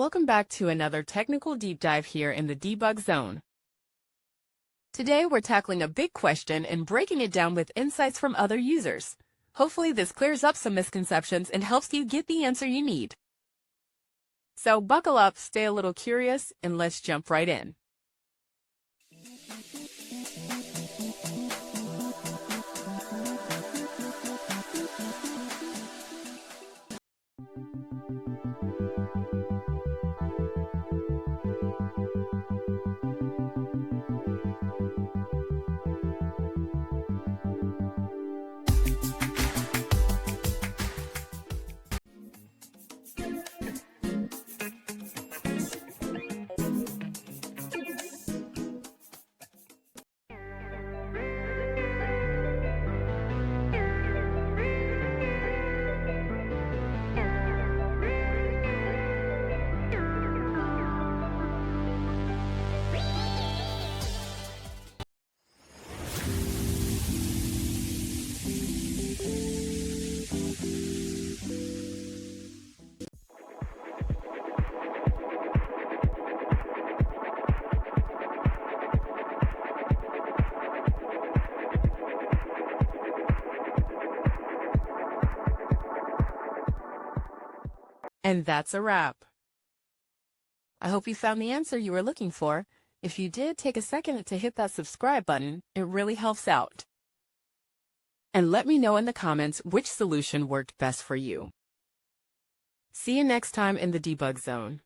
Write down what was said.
Welcome back to another technical deep dive here in the debug zone. Today we're tackling a big question and breaking it down with insights from other users. Hopefully this clears up some misconceptions and helps you get the answer you need. So buckle up, stay a little curious, and let's jump right in. And that's a wrap. I hope you found the answer you were looking for. If you did, take a second to hit that subscribe button. It really helps out. And let me know in the comments which solution worked best for you. See you next time in the debug zone.